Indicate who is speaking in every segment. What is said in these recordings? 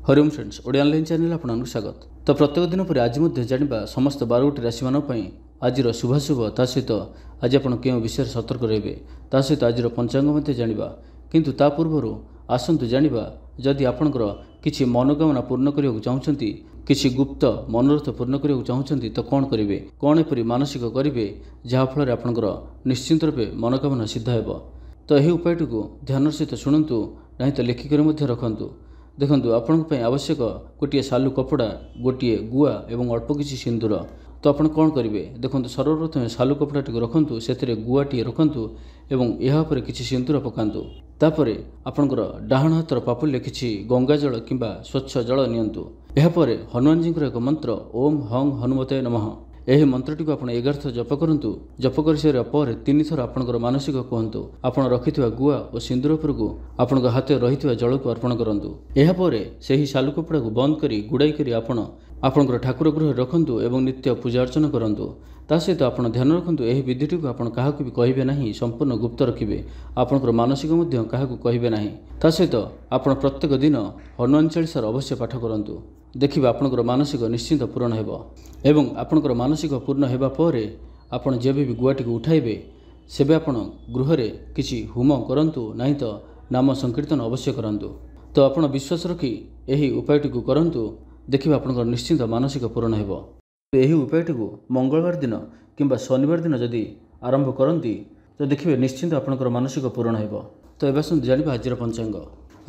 Speaker 1: Hariom friends Odia online channel आपको स्वागत। तो प्रत्येक दिन पर आज जाना समस्त 12 राशि मान आज शुभाशुभ ता सहित आज आप विषय सतर्क रहे ता सहित आज पंचांग जाना किंतु ता पूर्व आसतु जाना जदि आपणकर किसी मनोकामना पूर्ण करने को चाहते किसी गुप्त मनोरथ पूर्ण करने को चाहते तो कौन करेंगे कौन एपरी मानसिक करेंगे जहाँफल आपणकर निश्चिंत रूपे मनोकामना सिद्ध हेब। तो यही उपायटी को ध्यान सहित शुणु ना तो लिखिक रखु। देखंतु आपण आवश्यक गोटे सालू कपड़ा गोटे गुआ एवं अल्प किसी सिंदूर। तो आपण कौन करेंगे देखो सर्वप्रथम सालू कपड़ा टी रखु से गुआटी रखु एवं यह किसी सिंदूर पकातु। तापर आपणकर डाहाण हाथर पापुल्य किसी गंगा जल किंबा स्वच्छ जल नियंतु। यापर हनुमान जी एक मंत्र ओम हं हनुमते नमः यही मंत्रटी को आप 11 थर जप करूँ। जप कर सारा पर 3 थर आपणकर मानसिक कहतु आप रखिथिबा गुआ और सिंदूर उपरकू आपण हाथ रही जल को अर्पण करूँ। यापर से ही सालू कपड़ा को बंद करी गुड़ाई करी आपणकर ठाकुर गृह रखु एवं नित्य पूजा अर्चना करूँ। ता सहित आप ध्यान रखु यह विधिटी को आपड़ क्या भी कहे ना संपूर्ण गुप्त रखिए आपणकर मानसिक क्या कहे ना। ता सहित आप प्रत्येक दिन हनुमान चालीसार अवश्य पाठ करूँ देखिए आपणकर मानसिक निश्चिंत पूर्ण हेब एवं आपणकर मानसिक पूर्ण हेबा पर आपण जेबे भी गुआटी को उठाइबे सेबे आपण गृह किसी होम करंतु नहीं तो नाम संकीर्तन अवश्य करंतु। तो आपण विश्वास रखी यही उपायटी को करंतु देखिए आपणकर निश्चिंत मानसिक पूर्ण हेब। यही उपायटी को मंगलवार दिन किंबा शनिवार दिन जदि आरंभ करती तो देखिए निश्चिंत आपणकर मानसिक पूर्ण हेब। तो एवं जाना आज पंचांग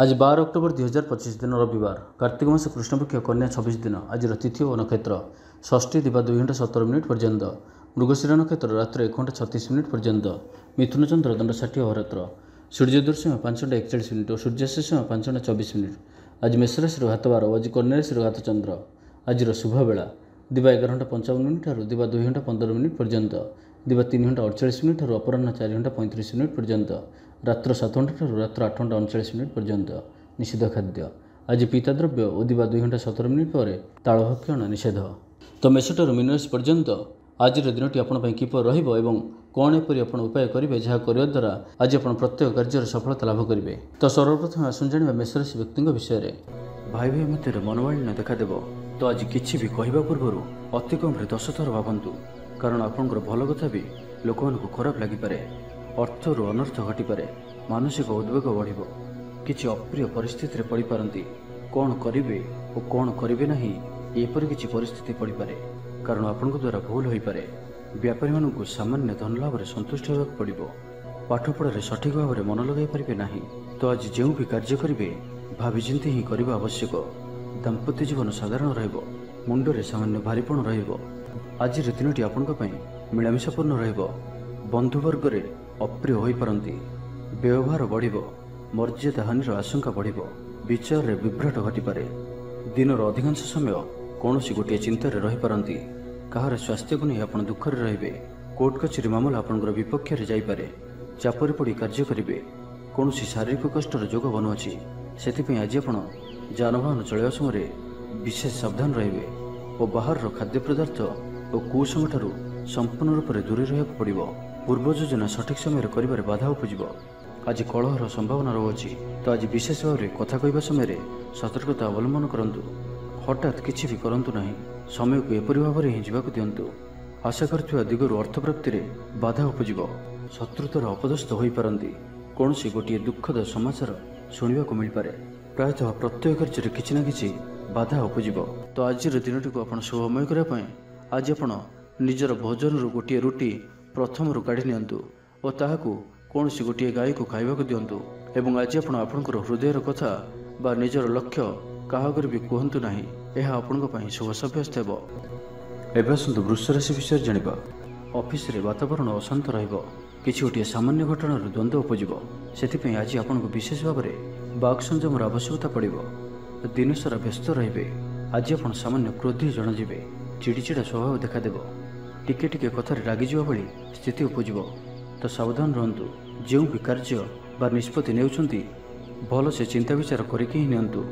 Speaker 1: आज 12 अक्टोबर 2025 दिन रविवार कार्तिक मास कृष्णपक्ष कन्या 26 दिन आज तिथि और नक्षत्र षष्ठी दिवा 2 घंटा 17 मिनिट पर्यंत मृगशिरा नक्षत्र रात्र 1 घंटा 36 मिनिट पर्यंत मिथुन चंद्र दंड 60 अहोरात्र सूर्योदय समय 5 घंटा 41 मिनिट और सूर्यास्त समय 5 घंटा 24 मिनिट आज मेषराशि हाथ 12 आज कन्या राशि हाथ चंद्र आज शुभ बेला दिवा 11 घंटा 55 मिनिट और दिवा 2 घंटा 15 मिनिट पर्यंत दिवा 3 घंटा 48 मिनिट और अपराह्न 4 घंटा 35 मिनिट पर्यंत रात्र 7 घंटा रात्र 8 घंटा 39 मिनिट पर्यंत निषिद्ध खाद्य आज पीता द्रव्य और दिवा 2 घंटा 17 मिनिट पर तालभक्षण निषेध। तो मेषठू मीन राशि पर्यंत आज दिनटी आपण किपर रहिबो एवं कौन एपरी आपण उपाय करेंगे जहाँ करने द्वारा आज आप प्रत्येक कार्य सफलता लाभ करेंगे। तो सर्वप्रथम आसन जाना मेषराशि व्यक्ति विषय में भाई भाई मध्य मनोमालिन्य देखादेव। तो आज किसी भी कहवा पूर्व अति कम 10 थर भावतु कारण आपंकर भल कथा भी लोक खराब लगिपे अर्थर अनर्थ घटीपे मानसिक उद्वेग बढ़ किसी अप्रिय परिस्थिति पड़ पारती कौन करेंगे और कौन करेंगे ना एपरी किसी परिस्थिति पड़पे कारण आपण द्वारा भूल हो पारे व्यापारी मानू सामान्य धन लाभ संतुष्ट होगा पड़ो पाठपढ़े सठिक भाव में मन लगे पारे ना। तो आज जो भी कार्य करेंगे भाविचिंती ही करने आवश्यक। दाम्पत्य जीवन साधारण रुंडे सामान्य भारीपण आज दिनटी आपण मिलामिशापूर्ण बंधुवर्ग अप्रिय हो पारती व्यवहार बढ़ मर्यादा हानिर आशंका बढ़ विचार में विभ्राट घटीपे दिनर अधिकांश समय कौन गोटे चिंतार रही पारती कहार स्वास्थ्य को नहीं आप दुखर रे कोर्ट कचेरी मामला आपंकर विपक्ष में जापे चापर पड़ कार्य करेंगे कौन शारीरिक कष्टर जोग बनुची से आज आप जानवाहन चलवा समय विशेष सावधान रे और बाहर खाद्य पदार्थ और कुसंग ठारू संपूर्ण रूप से दूरी रहा पड़ो पूर्व योजना सठिक समय कर बाधा उपज आज कलहर संभावना रही। तो आज विशेष भाव में कथा कहवा समय सतर्कता अवलंबन करूँ हठात किसी भी करूँ ना समय को एपरी भाव में ही जावाक दिंतु आशा कर दिगरू अर्थ प्राप्ति में बाधा उपज शत्रुतार अपदस्थ हो पारती कौन गोटे दुखद समाचार शुणा को मिल पारे प्रायतः प्रत्येक कार्य किसी ना कि बाधा उपज। तो आज दिनटी को आप शुभमय करने आज आप निजर भोजन गोटे रुटी प्रथम काढ़ी नियंतु और ताहाकू कौन गोटे गाय को खाइबा दिंतु एवं आज आपणकर हृदयर कथा बा निजर लक्ष्य क्या भी कहतु ना यह आपण शुभ सब्यस्त हो। एवं वृष राशि विषय जाना ऑफिस रे वातावरण अशांत रही गोटे सामान्य घटना द्वंद्व उपज से आज आपन को विशेष भाव में बाक संयमर आवश्यकता पड़ो दिन सारा व्यस्त रे आज आप सामान्य क्रोधी जनाजे चिड़चिड़ा स्वभाव देखादेव टिके टिके कथार रागिजा भाई स्थिति उपज। तो सावधान रहतु जो भी कार्य बा निष्पत्ति नेउछंती भल से चिंता विचार करके ही नियंतु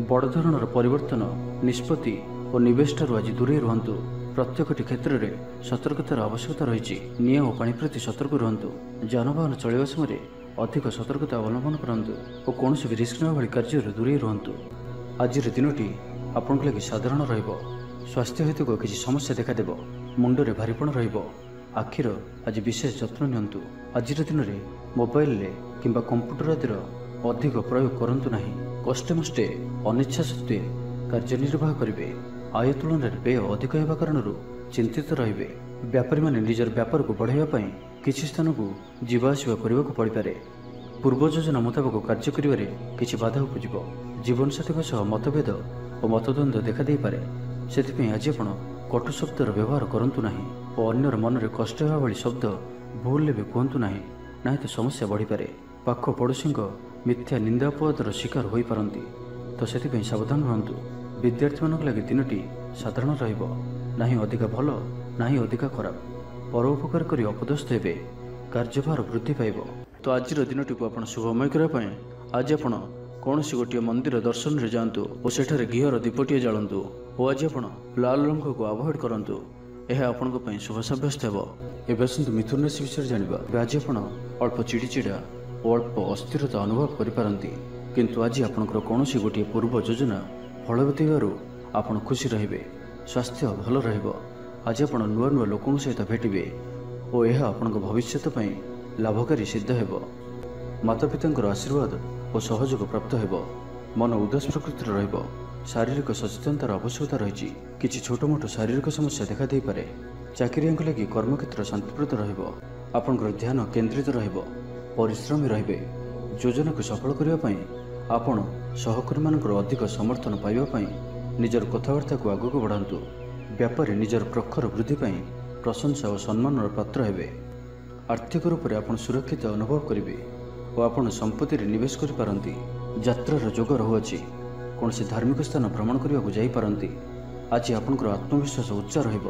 Speaker 1: बड़ धरणर परिवर्तन निष्पत्ति और निवेश ठारू आज दूरे रुहतु प्रत्येकटी क्षेत्र में सतर्कतार आवश्यकता रही निआ और पानी प्रति सतर्क रुहतु जानवाहन चलवा समय अधिक सतर्कता अवलंबन करंतु और कौन भी रिस्क ना भाई कार्य दूरे रुहतु ଆଜିର ଦିନଟି ଆପଣଙ୍କ ଲାଗି ସାଧାରଣ ରହିବ। ସ୍ୱାସ୍ଥ୍ୟ ହେତୁକ କିଛି ସମସ୍ୟା ଦେଖାଦେବ। ମୁଣ୍ଡରେ ଭାରିପଣ ରହିବ। ଆଖିର ଆଜି ବିଶେଷ ଯତ୍ନ ନିଅନ୍ତୁ। ଆଜିର ଦିନରେ ମୋବାଇଲରେ କିମ୍ବା କମ୍ପ୍ୟୁଟର ଆଦିର ଅଧିକ ପ୍ରୟୋଗ କରନ୍ତୁ ନାହିଁ। କଷ୍ଟେମଷ୍ଟେ ଅନିଚ୍ଛା ସତ୍ତ୍ୱେ କାର୍ଯ୍ୟ ନିର୍ବାହ କରିବେ। ଆୟ ତୁଳନାରେ ବ୍ୟୟ ଅଧିକ ହେବା କାରଣରୁ ଚିନ୍ତିତ ରହିବେ। ବ୍ୟାପାରୀମାନେ ନିଜର ବ୍ୟାପାରକୁ ବଢ଼ାଇବା ପାଇଁ କିଛି ସ୍ଥାନକୁ ଯିବା ଆସିବା କରିବାକୁ ପଡ଼ିପାରେ। ପୂର୍ବ ଯୋଜନା ମୁତାବକ କାର୍ଯ୍ୟ କରିବାରେ କିଛି ବାଧା ଉପୁଜିବ। ଜୀବନସାଥୀଙ୍କ ସହ ମତଭେଦ ଓ ମତଦ୍ୱନ୍ଦ୍ୱ ଦେଖାଦେଇପାରେ। ସେଥିପାଇଁ ଆଜି ଆପଣ କଟୁ ଶବ୍ଦର ବ୍ୟବହାର କରନ୍ତୁ ନାହିଁ ଓ ଅନ୍ୟର ମନରେ କଷ୍ଟ ହେବା ଭଳି ଶବ୍ଦ ଭୁଲରେ ବି କୁହନ୍ତୁ ନାହିଁ, ନାହିଁ ତ ସମସ୍ୟା ବଢ଼ିପାରେ। ପାଖ ପଡ଼ୋଶୀଙ୍କ ମିଥ୍ୟା ନିନ୍ଦା ଅପବାଦର ଶିକାର ହୋଇପାରନ୍ତି, ତ ସେଥିପାଇଁ ସାବଧାନ ରୁହନ୍ତୁ। ବିଦ୍ୟାର୍ଥୀମାନଙ୍କ ଲାଗି ଦିନଟି ସାଧାରଣ ରହିବ। ନାହିଁ ଅଧିକା ଭଲ, ନାହିଁ ଅଧିକା ଖରାପ। ପରୋପକାର କରି ଅପଦସ୍ଥ ହେବେ। କାର୍ଯ୍ୟଭାର ବୃଦ୍ଧି ପାଇବ। ତ ଆଜିର ଦିନଟିକୁ ଆପଣ ଶୁଭମୟ କରିବା ପାଇଁ ଆଜି ଆପଣ କୌଣସି ଗୋଟିଏ ମନ୍ଦିର ଦର୍ଶନରେ ଯାଆନ୍ତୁ ଓ ସେଠାରେ ଘିଅର ଦୀପଟିଏ ଜାଳନ୍ତୁ। ଓ ଆଜି ଆପଣ ଲାଲ ରଙ୍ଗକୁ ଆଭଏଡ୍ କରନ୍ତୁ। ଏହା ଆପଣଙ୍କ ପାଇଁ ଶୁଭ ସାବ୍ୟସ୍ତ ହେବ। ଏବେ ଆସନ୍ତୁ ମିଥୁନ ରାଶି ବିଷୟରେ ଜାଣିବା। ଆଜି ଆପଣ ଅଳ୍ପ ଚିଡ଼ିଚିଡ଼ା ଓ ଅଳ୍ପ ଅସ୍ଥିରତା ଅନୁଭବ କରିପାରନ୍ତି, କିନ୍ତୁ ଆଜି ଆପଣଙ୍କର କୌଣସି ଗୋଟିଏ ପୂର୍ବ ଯୋଜନା ଫଳବତୀ ହେବାରୁ ଆପଣ ଖୁସି ରହିବେ। ସ୍ୱାସ୍ଥ୍ୟ ଭଲ ରହିବ। ଆଜି ଆପଣ ନୂଆ ନୂଆ ଲୋକଙ୍କ ସହିତ ଭେଟିବେ ଓ ଏହା ଆପଣଙ୍କ ଭବିଷ୍ୟତ ପାଇଁ ଲାଭକାରୀ ସିଦ୍ଧ ହେବ। ମାତାପିତାଙ୍କର ଆଶୀର୍ବାଦ ଓ ସହଯୋଗ ପ୍ରାପ୍ତ ହେବ। ମନ ଉଦାସ ପ୍ରକୃତିର ରହିବ। ଶାରୀରିକ ସଚେତନତାର ଆବଶ୍ୟକତା ରହିଛି। କିଛି ଛୋଟମୋଟ ଶାରୀରିକ ସମସ୍ୟା ଦେଖାଦେଇପାରେ। ଚାକିରିଆଙ୍କ ଲାଗି କର୍ମକ୍ଷେତ୍ର ଶାନ୍ତିପ୍ରଦ ରହିବ। ଆପଣଙ୍କର ଧ୍ୟାନ କେନ୍ଦ୍ରିତ ରହିବ। ପରିଶ୍ରମୀ ରହିବେ। ଯୋଜନାକୁ ସଫଳ କରିବା ପାଇଁ ଆପଣ ସହକର୍ମୀମାନଙ୍କର ଅଧିକ ସମର୍ଥନ ପାଇବା ପାଇଁ ନିଜର କଥାବାର୍ତ୍ତାକୁ ଆଗକୁ ବଢ଼ାନ୍ତୁ। ବ୍ୟାପାରରେ ନିଜର ପ୍ରଖର ବୃଦ୍ଧି ପାଇଁ ପ୍ରଶଂସା ଓ ସମ୍ମାନର ପାତ୍ର ହେବେ। ଆର୍ଥିକ ରୂପରେ ଆପଣ ସୁରକ୍ଷିତ ଅନୁଭବ କରିବେ ଓ ଆପଣ ସମ୍ପତ୍ତିରେ ନିବେଶ କରିପାରନ୍ତି। ଯାତ୍ରାର ଯୋଗ ରହୁଅଛି। କୌଣସି ଧାର୍ମିକ ସ୍ଥାନ ଭ୍ରମଣ କରିବାକୁ ଯାଇପାରନ୍ତି। ଆଜି ଆପଣଙ୍କର ଆତ୍ମବିଶ୍ୱାସ ଉଚ୍ଚ ରହିବ।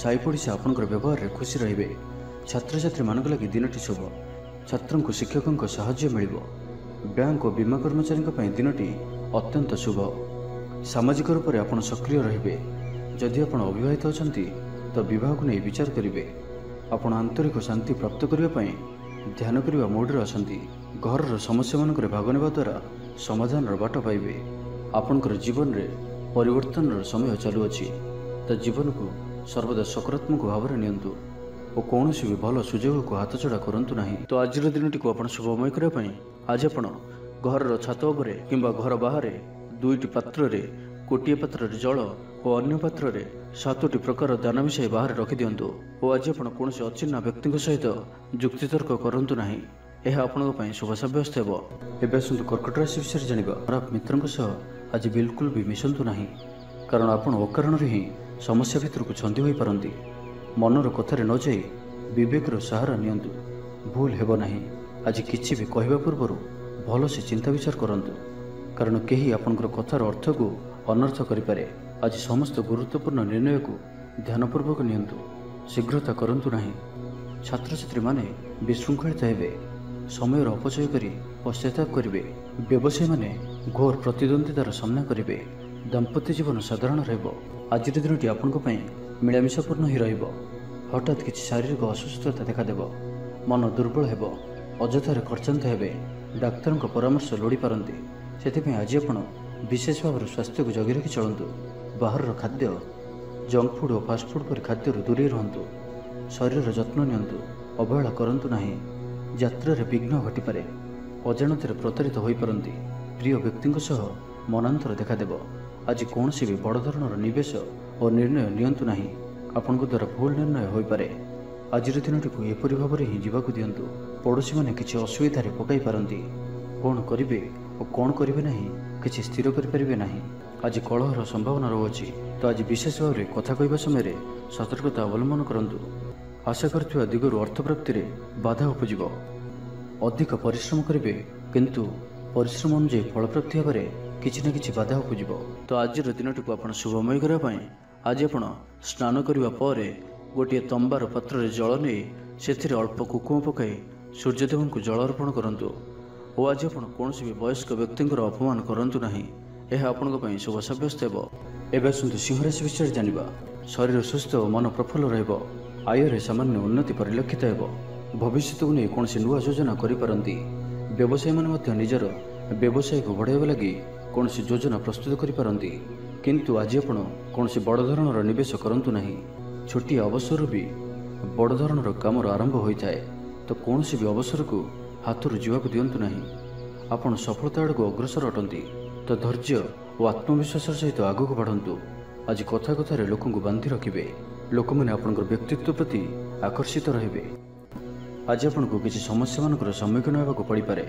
Speaker 1: ସାଇ ପଡ଼ିଶା ଆପଣଙ୍କର ବ୍ୟବହାରରେ ଖୁସି ରହିବେ। ଛାତ୍ରଛାତ୍ରୀମାନଙ୍କ ଲାଗି ଦିନଟି ଶୁଭ। ଛାତ୍ରଙ୍କୁ ଶିକ୍ଷକଙ୍କ ସାହାଯ୍ୟ ମିଳିବ। ବ୍ୟାଙ୍କ ଓ ବୀମା କର୍ମଚାରୀଙ୍କ ପାଇଁ ଦିନଟି ଅତ୍ୟନ୍ତ ଶୁଭ। ସାମାଜିକ ରୂପରେ ଆପଣ ସକ୍ରିୟ ରହିବେ। ଯଦି ଆପଣ ଅବିବାହିତ ଅଛନ୍ତି ତ ବିବାହକୁ ନେଇ ବିଚାର କରିବେ। ଆପଣ ଆନ୍ତରିକ ଶାନ୍ତି ପ୍ରାପ୍ତ କରିବା ପାଇଁ ଧ୍ୟାନ କରିବା ମୋଡ଼ରେ ଅଛନ୍ତି। ଘରର ସମସ୍ୟାମାନଙ୍କରେ ଭାଗ ନେବା ଦ୍ୱାରା ସମାଧାନର ବାଟ ପାଇବେ। ଆପଣଙ୍କର ଜୀବନରେ ପରିବର୍ତ୍ତନର ସମୟ ଚାଲୁଅଛି, ତ ଜୀବନକୁ ସର୍ବଦା ସକାରାତ୍ମକ ଭାବରେ ନିଅନ୍ତୁ ଓ କୌଣସି ବି ଭଲ ସୁଯୋଗକୁ ହାତଛଡ଼ା କରନ୍ତୁ ନାହିଁ। ତ ଆଜିର ଦିନଟିକୁ ଆପଣ ଶୁଭମୟ କରିବା ପାଇଁ ଆଜି ଆପଣ ଘରର ଛାତ ଉପରେ କିମ୍ବା ଘର ବାହାରେ ଦୁଇଟି ପାତ୍ରରେ ଗୋଟିଏ ପାତ୍ରରେ ଜଳ ଓ ଅନ୍ୟ ପାତ୍ରରେ 7ଟି ପ୍ରକାର ଦାନ ମିଶାଇ ବାହାରେ ରଖିଦିଅନ୍ତୁ। ଓ ଆଜି ଆପଣ କୌଣସି ଅଚିହ୍ନା ବ୍ୟକ୍ତିଙ୍କ ସହିତ ଯୁକ୍ତିତର୍କ କରନ୍ତୁ ନାହିଁ। ଏହା ଆପଣଙ୍କ ପାଇଁ ଶୁଭ ସାବ୍ୟସ୍ତ ହେବ। ଏବେ ଆସନ୍ତୁ କର୍କଟ ରାଶି ବିଷୟରେ ଜାଣିବା। ଖରାପ ମିତ୍ରଙ୍କ ସହ ଆଜି ବିଲକୁଲ ବି ମିଶନ୍ତୁ ନାହିଁ, କାରଣ ଆପଣ ଅକାରଣରେ ହିଁ ସମସ୍ୟା ଭିତରକୁ ଛନ୍ଦି ହୋଇପାରନ୍ତି। ମନର କଥାରେ ନ ଯାଇ ବିବେକର ସାହାରା ନିଅନ୍ତୁ। ଭୁଲ ହେବ ନାହିଁ। ଆଜି କିଛି ବି କହିବା ପୂର୍ବରୁ ଭଲସେ ଚିନ୍ତା ବିଚାର କରନ୍ତୁ, କାରଣ କେହି ଆପଣଙ୍କର କଥାର ଅର୍ଥକୁ ଅନର୍ଥ କରିପାରେ। ଆଜି ସମସ୍ତ ଗୁରୁତ୍ୱପୂର୍ଣ୍ଣ ନିର୍ଣ୍ଣୟକୁ ଧ୍ୟାନପୂର୍ବକ ନିଅନ୍ତୁ। ଶୀଘ୍ରତା କରନ୍ତୁ ନାହିଁ। ଛାତ୍ରଛାତ୍ରୀମାନେ ବିଶୃଙ୍ଖଳିତ ହେବେ। ସମୟର ଅପଚୟ କରି ପଶ୍ଚାତାପ କରିବେ। ବ୍ୟବସାୟୀମାନେ ଘୋର ପ୍ରତିଦ୍ୱନ୍ଦ୍ୱିତାର ସାମ୍ନା କରିବେ। ଦାମ୍ପତ୍ୟ ଜୀବନ ସାଧାରଣ ରହିବ। ଆଜିର ଦିନଟି ଆପଣଙ୍କ ପାଇଁ ମିଳାମିଶାପୂର୍ଣ୍ଣ ହିଁ ରହିବ। ହଠାତ୍ କିଛି ଶାରୀରିକ ଅସୁସ୍ଥତା ଦେଖାଦେବ। ମନ ଦୁର୍ବଳ ହେବ। ଅଯଥାରେ ଖର୍ଚ୍ଚାନ୍ତ ହେବେ। ଡାକ୍ତରଙ୍କ ପରାମର୍ଶ ଲୋଡ଼ିପାରନ୍ତି। ସେଥିପାଇଁ ଆଜି ଆପଣ ବିଶେଷ ଭାବରେ ସ୍ୱାସ୍ଥ୍ୟକୁ ଜଗି ରଖି ଚଳନ୍ତୁ। ବାହାରର ଖାଦ୍ୟ, ଜଙ୍କ ଫୁଡ୍ ଓ ଫାଷ୍ଟଫୁଡ୍ ପରି ଖାଦ୍ୟରୁ ଦୂରେଇ ରୁହନ୍ତୁ। ଶରୀରର ଯତ୍ନ ନିଅନ୍ତୁ। ଅବହେଳା କରନ୍ତୁ ନାହିଁ। ଯାତ୍ରାରେ ବିଘ୍ନ ଘଟିପାରେ। ଅଜାଣତରେ ପ୍ରତାରିତ ହୋଇପାରନ୍ତି। ପ୍ରିୟ ବ୍ୟକ୍ତିଙ୍କ ସହ ମନାନ୍ତର ଦେଖାଦେବ। ଆଜି କୌଣସି ବି ବଡ଼ ଧରଣର ନିବେଶ ଓ ନିର୍ଣ୍ଣୟ ନିଅନ୍ତୁ ନାହିଁ। ଆପଣଙ୍କ ଦ୍ୱାରା ଭୁଲ ନିର୍ଣ୍ଣୟ ହୋଇପାରେ। ଆଜିର ଦିନଟିକୁ ଏପରି ଭାବରେ ହିଁ ଯିବାକୁ ଦିଅନ୍ତୁ। ପଡ଼ୋଶୀମାନେ କିଛି ଅସୁବିଧାରେ ପକାଇ ପାରନ୍ତି। କ'ଣ କରିବେ ଓ କ'ଣ କରିବେ ନାହିଁ କିଛି ସ୍ଥିର କରିପାରିବେ ନାହିଁ। ଆଜି କଳହର ସମ୍ଭାବନା ରହୁଅଛି, ତ ଆଜି ବିଶେଷ ଭାବରେ କଥା କହିବା ସମୟରେ ସତର୍କତା ଅବଲମ୍ବନ କରନ୍ତୁ। ଆଶା କରୁଥିବା ଦିଗରୁ ଅର୍ଥପ୍ରାପ୍ତିରେ ବାଧା ଉପୁଜିବ। ଅଧିକ ପରିଶ୍ରମ କରିବେ, କିନ୍ତୁ ପରିଶ୍ରମ ଅନୁଯାୟୀ ଫଳପ୍ରାପ୍ତି ହେବାରେ କିଛି ନା କିଛି ବାଧା ଉପୁଜିବ। ତ ଆଜିର ଦିନଟିକୁ ଆପଣ ଶୁଭମୟ କରିବା ପାଇଁ ଆଜି ଆପଣ ସ୍ନାନ କରିବା ପରେ ଗୋଟିଏ ତମ୍ବାର ପାତ୍ରରେ ଜଳ ନେଇ ସେଥିରେ ଅଳ୍ପ କୁକୁମ ପକାଇ ସୂର୍ଯ୍ୟଦେବଙ୍କୁ ଜଳ ଅର୍ପଣ କରନ୍ତୁ। ଓ ଆଜି ଆପଣ କୌଣସି ବି ବୟସ୍କ ବ୍ୟକ୍ତିଙ୍କର ଅପମାନ କରନ୍ତୁ ନାହିଁ। ଏହା ଆପଣଙ୍କ ପାଇଁ ଶୁଭ ସାବ୍ୟସ୍ତ ହେବ। ଏବେ ଆସନ୍ତୁ ସିଂହ ରାଶି ବିଷୟରେ ଜାଣିବା। ଶରୀର ସୁସ୍ଥ ଓ ମନ ପ୍ରଫୁଲ୍ଲ ରହିବ। ଆୟରେ ସାମାନ୍ୟ ଉନ୍ନତି ପରିଲକ୍ଷିତ ହେବ। ଭବିଷ୍ୟତକୁ ନେଇ କୌଣସି ନୂଆ ଯୋଜନା କରିପାରନ୍ତି। ବ୍ୟବସାୟୀମାନେ ମଧ୍ୟ ନିଜର ବ୍ୟବସାୟକୁ ବଢ଼ାଇବା ଲାଗି କୌଣସି ଯୋଜନା ପ୍ରସ୍ତୁତ କରିପାରନ୍ତି। କିନ୍ତୁ ଆଜି ଆପଣ କୌଣସି ବଡ଼ ଧରଣର ନିବେଶ କରନ୍ତୁ ନାହିଁ। ଛୋଟିଆ ଅବସରରୁ ବି ବଡ଼ ଧରଣର କାମର ଆରମ୍ଭ ହୋଇଥାଏ। ତ କୌଣସି ବି ଅବସରକୁ ହାତରୁ ଯିବାକୁ ଦିଅନ୍ତୁ ନାହିଁ। ଆପଣ ସଫଳତା ଆଡ଼କୁ ଅଗ୍ରସର ଅଟନ୍ତି, ତ ଧୈର୍ଯ୍ୟ ଓ ଆତ୍ମବିଶ୍ୱାସର ସହିତ ଆଗକୁ ବଢ଼ନ୍ତୁ। ଆଜି କଥା କଥାରେ ଲୋକଙ୍କୁ ବାନ୍ଧି ରଖିବେ। ଲୋକମାନେ ଆପଣଙ୍କର ବ୍ୟକ୍ତିତ୍ୱ ପ୍ରତି ଆକର୍ଷିତ ରହିବେ। ଆଜି ଆପଣଙ୍କୁ କିଛି ସମସ୍ୟାମାନଙ୍କର ସମ୍ମୁଖୀନ ହେବାକୁ ପଡ଼ିପାରେ।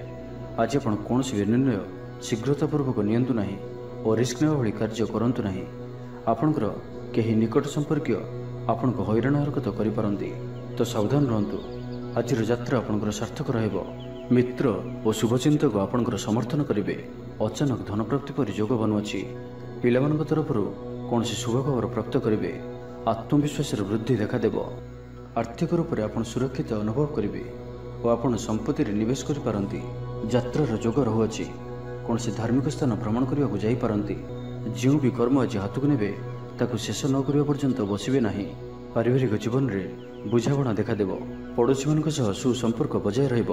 Speaker 1: ଆଜି ଆପଣ କୌଣସି ବି ନିର୍ଣ୍ଣୟ ଶୀଘ୍ରତାପୂର୍ବକ ନିଅନ୍ତୁ ନାହିଁ ଓ ରିସ୍କ ନେବା ଭଳି କାର୍ଯ୍ୟ କରନ୍ତୁ ନାହିଁ। ଆପଣଙ୍କର କେହି ନିକଟ ସମ୍ପର୍କୀୟ ଆପଣଙ୍କୁ ହଇରାଣ ହରକତ କରିପାରନ୍ତି, ତ ସାବଧାନ ରୁହନ୍ତୁ। ଆଜିର ଯାତ୍ରା ଆପଣଙ୍କର ସାର୍ଥକ ରହିବ। ମିତ୍ର ଓ ଶୁଭଚିନ୍ତକ ଆପଣଙ୍କର ସମର୍ଥନ କରିବେ। ଅଚାନକ ଧନପ୍ରାପ୍ତି ପରି ଯୋଗ ବନୁଅଛି। ପିଲାମାନଙ୍କ ତରଫରୁ କୌଣସି ଶୁଭ ଖବର ପ୍ରାପ୍ତ କରିବେ। ଆତ୍ମବିଶ୍ୱାସରେ ବୃଦ୍ଧି ଦେଖାଦେବ। ଆର୍ଥିକ ରୂପରେ ଆପଣ ସୁରକ୍ଷିତ ଅନୁଭବ କରିବେ ଓ ଆପଣ ସମ୍ପତ୍ତିରେ ନିବେଶ କରିପାରନ୍ତି। ଯାତ୍ରାର ଯୋଗ ରହୁଅଛି। କୌଣସି ଧାର୍ମିକ ସ୍ଥାନ ଭ୍ରମଣ କରିବାକୁ ଯାଇପାରନ୍ତି। ଯେଉଁ ବି କର୍ମ ଆଜି ହାତକୁ ନେବେ ତାକୁ ଶେଷ ନ କରିବା ପର୍ଯ୍ୟନ୍ତ ବସିବେ ନାହିଁ। ପାରିବାରିକ ଜୀବନରେ ବୁଝାମଣା ଦେଖାଦେବ। ପଡ଼ୋଶୀମାନଙ୍କ ସହ ସୁସମ୍ପର୍କ ବଜାୟ ରହିବ।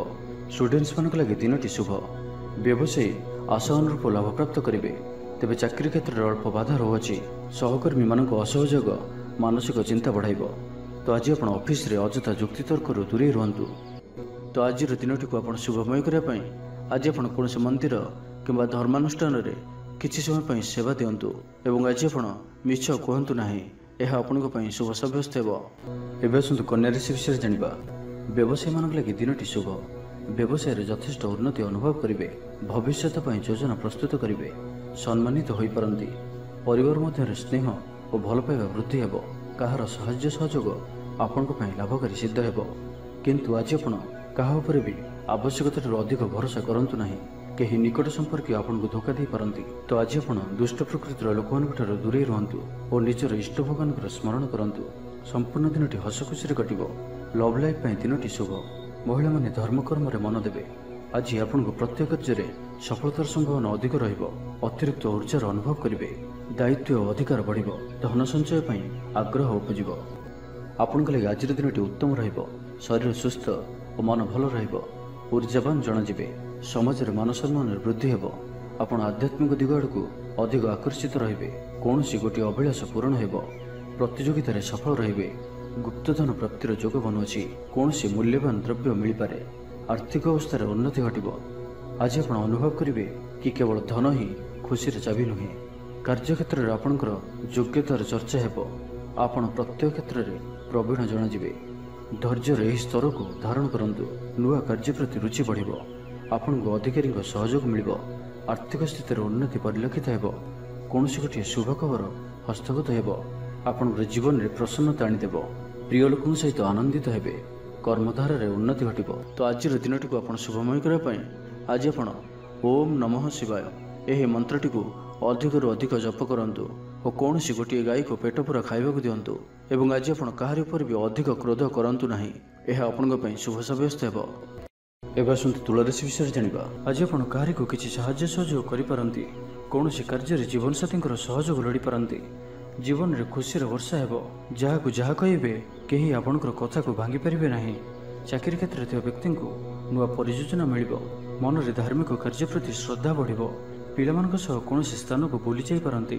Speaker 1: ଷ୍ଟୁଡେଣ୍ଟସମାନଙ୍କ ଲାଗି ଦିନଟି ଶୁଭ। ବ୍ୟବସାୟୀ ଆଶା ଅନୁରୂପ ଲାଭପ୍ରାପ୍ତ କରିବେ। ତେବେ ଚାକିରି କ୍ଷେତ୍ରରେ ଅଳ୍ପ ବାଧା ରହୁଅଛି। ସହକର୍ମୀମାନଙ୍କ ଅସହଯୋଗ ମାନସିକ ଚିନ୍ତା ବଢ଼ାଇବ। ତ ଆଜି ଆପଣ ଅଫିସରେ ଅଯଥା ଯୁକ୍ତିତର୍କରୁ ଦୂରେଇ ରୁହନ୍ତୁ। ତ ଆଜିର ଦିନଟିକୁ ଆପଣ ଶୁଭମୟ କରିବା ପାଇଁ ଆଜି ଆପଣ କୌଣସି ମନ୍ଦିର କିମ୍ବା ଧର୍ମାନୁଷ୍ଠାନରେ କିଛି ସମୟ ପାଇଁ ସେବା ଦିଅନ୍ତୁ ଏବଂ ଆଜି ଆପଣ ମିଛ କୁହନ୍ତୁ ନାହିଁ। ଏହା ଆପଣଙ୍କ ପାଇଁ ଶୁଭ ସାବ୍ୟସ୍ତ ହେବ। ଏବେ ଆସନ୍ତୁ କନ୍ୟା ରାଶି ବିଷୟରେ ଜାଣିବା। ବ୍ୟବସାୟୀମାନଙ୍କ ଲାଗି ଦିନଟି ଶୁଭ। ବ୍ୟବସାୟରେ ଯଥେଷ୍ଟ ଉନ୍ନତି ଅନୁଭବ କରିବେ। ଭବିଷ୍ୟତ ପାଇଁ ଯୋଜନା ପ୍ରସ୍ତୁତ କରିବେ। ସମ୍ମାନିତ ହୋଇପାରନ୍ତି। ପରିବାର ମଧ୍ୟରେ ସ୍ନେହ ଓ ଭଲ ପାଇବା ବୃଦ୍ଧି ହେବ। କାହାର ସାହାଯ୍ୟ ସହଯୋଗ ଆପଣଙ୍କ ପାଇଁ ଲାଭକାରୀ ସିଦ୍ଧ ହେବ। କିନ୍ତୁ ଆଜି ଆପଣ କାହା ଉପରେ ବି ଆବଶ୍ୟକତାଠାରୁ ଅଧିକ ଭରସା କରନ୍ତୁ ନାହିଁ। କେହି ନିକଟ ସମ୍ପର୍କୀୟ ଆପଣଙ୍କୁ ଧୋକା ଦେଇପାରନ୍ତି। ତ ଆଜି ଆପଣ ଦୁଷ୍ଟ ପ୍ରକୃତିର ଲୋକମାନଙ୍କଠାରୁ ଦୂରେଇ ରୁହନ୍ତୁ ଓ ନିଜର ଇଷ୍ଟ ଭଗବାନଙ୍କର ସ୍ମରଣ କରନ୍ତୁ। ସମ୍ପୂର୍ଣ୍ଣ ଦିନଟି ହସ ଖୁସିରେ କଟିବ। ଲଭ୍ ଲାଇଫ୍ ପାଇଁ ଦିନଟି ଶୁଭ। ମହିଳାମାନେ ଧର୍ମକର୍ମରେ ମନ ଦେବେ। ଆଜି ଆପଣଙ୍କୁ ପ୍ରତ୍ୟେକ କାର୍ଯ୍ୟରେ ସଫଳତାର ସମ୍ଭାବନା ଅଧିକ ରହିବ। ଅତିରିକ୍ତ ଊର୍ଜାର ଅନୁଭବ କରିବେ। ଦାୟିତ୍ୱ ଓ ଅଧିକାର ବଢ଼ିବ। ଧନ ସଞ୍ଚୟ ପାଇଁ ଆଗ୍ରହ ଉପୁଜିବ। ଆପଣଙ୍କ ଲାଗି ଆଜିର ଦିନଟି ଉତ୍ତମ ରହିବ। ଶରୀର ସୁସ୍ଥ ଓ ମନ ଭଲ ରହିବ। ଊର୍ଜାବାନ ଜଣାଯିବେ। ସମାଜରେ ମାନ ସମ୍ମାନରେ ବୃଦ୍ଧି ହେବ। ଆପଣ ଆଧ୍ୟାତ୍ମିକ ଦିଗ ଆଡ଼କୁ ଅଧିକ ଆକର୍ଷିତ ରହିବେ। କୌଣସି ଗୋଟିଏ ଅଭିଳାଷ ପୂରଣ ହେବ। ପ୍ରତିଯୋଗିତାରେ ସଫଳ ରହିବେ। ଗୁପ୍ତଧନ ପ୍ରାପ୍ତିର ଯୋଗ ବନୁଅଛି। କୌଣସି ମୂଲ୍ୟବାନ ଦ୍ରବ୍ୟ ମିଳିପାରେ। ଆର୍ଥିକ ଅବସ୍ଥାରେ ଉନ୍ନତି ଘଟିବ। ଆଜି ଆପଣ ଅନୁଭବ କରିବେ କି କେବଳ ଧନ ହିଁ ଖୁସିର ଚାବି ନୁହେଁ। କାର୍ଯ୍ୟକ୍ଷେତ୍ରରେ ଆପଣଙ୍କର ଯୋଗ୍ୟତାର ଚର୍ଚ୍ଚା ହେବ। ଆପଣ ପ୍ରତ୍ୟେକ କ୍ଷେତ୍ରରେ ପ୍ରବୀଣ ଜଣାଯିବେ। ଧୈର୍ଯ୍ୟର ଏହି ସ୍ତରକୁ ଧାରଣ କରନ୍ତୁ। ନୂଆ କାର୍ଯ୍ୟ ପ୍ରତି ରୁଚି ବଢ଼ିବ। ଆପଣଙ୍କୁ ଅଧିକାରୀଙ୍କ ସହଯୋଗ ମିଳିବ। ଆର୍ଥିକ ସ୍ଥିତିରେ ଉନ୍ନତି ପରିଲକ୍ଷିତ ହେବ। କୌଣସି ଗୋଟିଏ ଶୁଭ ଖବର ହସ୍ତଗତ ହେବ। ଆପଣଙ୍କର ଜୀବନରେ ପ୍ରସନ୍ନତା ଆଣିଦେବ। ପ୍ରିୟ ଲୋକଙ୍କ ସହିତ ଆନନ୍ଦିତ ହେବେ। କର୍ମଧାରାରେ ଉନ୍ନତି ଘଟିବ। ତ ଆଜିର ଦିନଟିକୁ ଆପଣ ଶୁଭମୟ କରିବା ପାଇଁ ଆଜି ଆପଣ ଓମ୍ ନମଃ ଶିବାୟ ଏହି ମନ୍ତ୍ରଟିକୁ ଅଧିକରୁ ଅଧିକ ଜପ କରନ୍ତୁ ଓ କୌଣସି ଗୋଟିଏ ଗାଈକୁ ପେଟ ପୂରା ଖାଇବାକୁ ଦିଅନ୍ତୁ। ଏବଂ ଆଜି ଆପଣ କାହାରି ଉପରେ ବି ଅଧିକ କ୍ରୋଧ କରନ୍ତୁ ନାହିଁ। ଏହା ଆପଣଙ୍କ ପାଇଁ ଶୁଭ ସାବ୍ୟସ୍ତ ହେବ। ଏବେ ଆସନ୍ତୁ ତୁଳା ରାଶି ବିଷୟରେ ଜାଣିବା। ଆଜି ଆପଣ କାହାରିକୁ କିଛି ସାହାଯ୍ୟ ସହଯୋଗ କରିପାରନ୍ତି। କୌଣସି କାର୍ଯ୍ୟରେ ଜୀବନସାଥୀଙ୍କର ସହଯୋଗ ଲୋଡ଼ିପାରନ୍ତି। ଜୀବନରେ ଖୁସିର ବର୍ଷା ହେବ। ଯାହାକୁ ଯାହା କହିବେ କେହି ଆପଣଙ୍କର କଥାକୁ ଭାଙ୍ଗି ପାରିବେ ନାହିଁ। ଚାକିରି କ୍ଷେତ୍ରରେ ଥିବା ବ୍ୟକ୍ତିଙ୍କୁ ନୂଆ ପରିଯୋଜନା ମିଳିବ। ମନରେ ଧାର୍ମିକ କାର୍ଯ୍ୟ ପ୍ରତି ଶ୍ରଦ୍ଧା ବଢ଼ିବ। ପିଲାମାନଙ୍କ ସହ କୌଣସି ସ୍ଥାନକୁ ବୁଲି ଯାଇପାରନ୍ତି।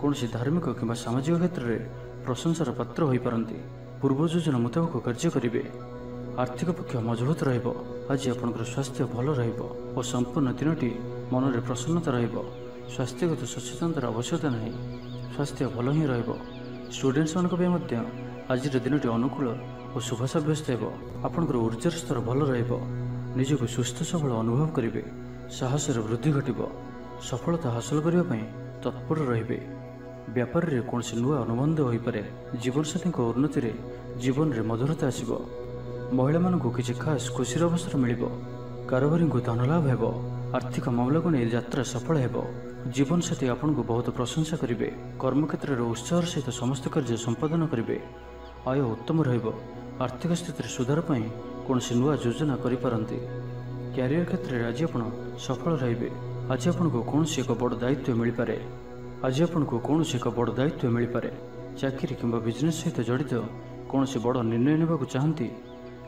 Speaker 1: କୌଣସି ଧାର୍ମିକ କିମ୍ବା ସାମାଜିକ କ୍ଷେତ୍ରରେ ପ୍ରଶଂସାର ପାତ୍ର ହୋଇପାରନ୍ତି। ପୂର୍ବ ଯୋଜନା ମୁତାବକ କାର୍ଯ୍ୟ କରିବେ। ଆର୍ଥିକ ପକ୍ଷ ମଜବୁତ ରହିବ। ଆଜି ଆପଣଙ୍କର ସ୍ୱାସ୍ଥ୍ୟ ଭଲ ରହିବ ଓ ସମ୍ପୂର୍ଣ୍ଣ ଦିନଟି ମନରେ ପ୍ରସନ୍ନତା ରହିବ। ସ୍ୱାସ୍ଥ୍ୟଗତ ସଚେତନତାର ଆବଶ୍ୟକତା ନାହିଁ। ସ୍ୱାସ୍ଥ୍ୟ ଭଲ ହିଁ ରହିବ। ଷ୍ଟୁଡେଣ୍ଟସମାନଙ୍କ ପାଇଁ ମଧ୍ୟ ଆଜିର ଦିନଟି ଅନୁକୂଳ ଓ ଶୁଭ ସାବ୍ୟସ୍ତ ହେବ। ଆପଣଙ୍କର ଊର୍ଜାର ସ୍ତର ଭଲ ରହିବ। ନିଜକୁ ସୁସ୍ଥ ସବଳ ଅନୁଭବ କରିବେ। ସାହସର ବୃଦ୍ଧି ଘଟିବ। ସଫଳତା ହାସଲ କରିବା ପାଇଁ ତତ୍ପର ରହିବେ। ବ୍ୟାପାରରେ କୌଣସି ନୂଆ ଅନୁବନ୍ଧ ହୋଇପାରେ। ଜୀବନସାଥୀଙ୍କ ଉନ୍ନତିରେ ଜୀବନରେ ମଧୁରତା ଆସିବ। ମହିଳାମାନଙ୍କୁ କିଛି ଖାସ୍ ଖୁସିର ଅବସର ମିଳିବ। କାରବାରୀଙ୍କୁ ଧନଲାଭ ହେବ। ଆର୍ଥିକ ମାମଲାକୁ ନେଇ ଯାତ୍ରା ସଫଳ ହେବ। ଜୀବନସାଥୀ ଆପଣଙ୍କୁ ବହୁତ ପ୍ରଶଂସା କରିବେ। କର୍ମକ୍ଷେତ୍ରରେ ଉତ୍ସାହର ସହିତ ସମସ୍ତ କାର୍ଯ୍ୟ ସମ୍ପାଦନ କରିବେ। ଆୟ ଉତ୍ତମ ରହିବ। ଆର୍ଥିକ ସ୍ଥିତିରେ ସୁଧାର ପାଇଁ କୌଣସି ନୂଆ ଯୋଜନା କରିପାରନ୍ତି। କ୍ୟାରିୟର କ୍ଷେତ୍ରରେ ଆଜି ଆପଣ ସଫଳ ରହିବେ। ଆଜି ଆପଣଙ୍କୁ କୌଣସି ଏକ ବଡ଼ ଦାୟିତ୍ୱ ମିଳିପାରେ। ଚାକିରି କିମ୍ବା ବିଜନେସ୍ ସହିତ ଜଡ଼ିତ କୌଣସି ବଡ଼ ନିର୍ଣ୍ଣୟ ନେବାକୁ ଚାହାନ୍ତି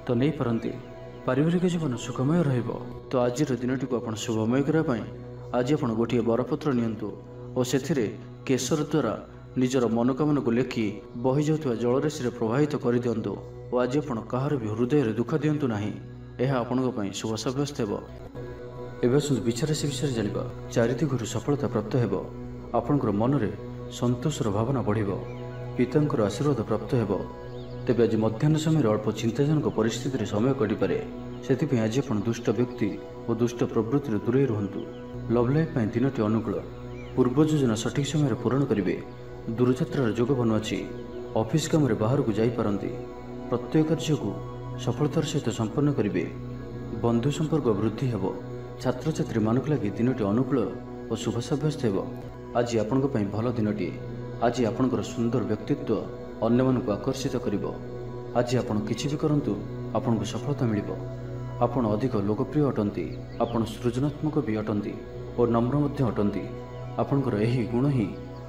Speaker 1: ତ ନେଇପାରନ୍ତି। ପାରିବାରିକ ଜୀବନ ସୁଖମୟ ରହିବ। ତ ଆଜିର ଦିନଟିକୁ ଆପଣ ଶୁଭମୟ କରିବା ପାଇଁ ଆଜି ଆପଣ ଗୋଟିଏ ବରପତ୍ର ନିଅନ୍ତୁ ଓ ସେଥିରେ କେଶର ଦ୍ୱାରା ନିଜର ମନୋକାମନାକୁ ଲେଖି ବହିଯାଉଥିବା ଜଳରାଶିରେ ପ୍ରବାହିତ କରିଦିଅନ୍ତୁ ଓ ଆଜି ଆପଣ କାହାର ବି ହୃଦୟରେ ଦୁଃଖ ଦିଅନ୍ତୁ ନାହିଁ। ଏହା ଆପଣଙ୍କ ପାଇଁ ଶୁଭ ସାବ୍ୟସ୍ତ ହେବ। ଏବେ ଆସନ୍ତୁ ବିଚାରାଶି ବିଷୟରେ ଜାଣିବା। ଚାରିଦିଗରୁ ସଫଳତା ପ୍ରାପ୍ତ ହେବ। ଆପଣଙ୍କର ମନରେ ସନ୍ତୋଷର ଭାବନା ବଢ଼ିବ। ପିତାଙ୍କର ଆଶୀର୍ବାଦ ପ୍ରାପ୍ତ ହେବ। ତେବେ ଆଜି ମଧ୍ୟାହ୍ନ ସମୟରେ ଅଳ୍ପ ଚିନ୍ତାଜନକ ପରିସ୍ଥିତିରେ ସମୟ କଟିପାରେ। ସେଥିପାଇଁ ଆଜି ଆପଣ ଦୁଷ୍ଟ ବ୍ୟକ୍ତି ଓ ଦୁଷ୍ଟ ପ୍ରବୃତ୍ତିରୁ ଦୂରେଇ ରୁହନ୍ତୁ। ଲଭ୍ ଲାଇଫ୍ ପାଇଁ ଦିନଟି ଅନୁକୂଳ। ପୂର୍ବ ଯୋଜନା ସଠିକ୍ ସମୟରେ ପୂରଣ କରିବେ। ଦୂରଯାତ୍ରାର ଯୋଗ ବନୁଅଛି। ଅଫିସ୍ କାମରେ ବାହାରକୁ ଯାଇପାରନ୍ତି। ପ୍ରତ୍ୟେକ କାର୍ଯ୍ୟକୁ ସଫଳତାର ସହିତ ସମ୍ପନ୍ନ କରିବେ। ବନ୍ଧୁ ସମ୍ପର୍କ ବୃଦ୍ଧି ହେବ। ଛାତ୍ରଛାତ୍ରୀମାନଙ୍କ ଲାଗି ଦିନଟି ଅନୁକୂଳ ଓ ଶୁଭ ସାବ୍ୟସ୍ତ ହେବ। ଆଜି ଆପଣଙ୍କ ପାଇଁ ଭଲ ଦିନଟିଏ। ଆଜି ଆପଣଙ୍କର ସୁନ୍ଦର ବ୍ୟକ୍ତିତ୍ୱ ଅନ୍ୟମାନଙ୍କୁ ଆକର୍ଷିତ କରିବ। ଆଜି ଆପଣ କିଛି ବି କରନ୍ତୁ ଆପଣଙ୍କୁ ସଫଳତା ମିଳିବ। ଆପଣ ଅଧିକ ଲୋକପ୍ରିୟ ଅଟନ୍ତି। ଆପଣ ସୃଜନାତ୍ମକ ବି ଅଟନ୍ତି ଓ ନମ୍ର ମଧ୍ୟ ଅଟନ୍ତି। ଆପଣଙ୍କର ଏହି ଗୁଣ ହିଁ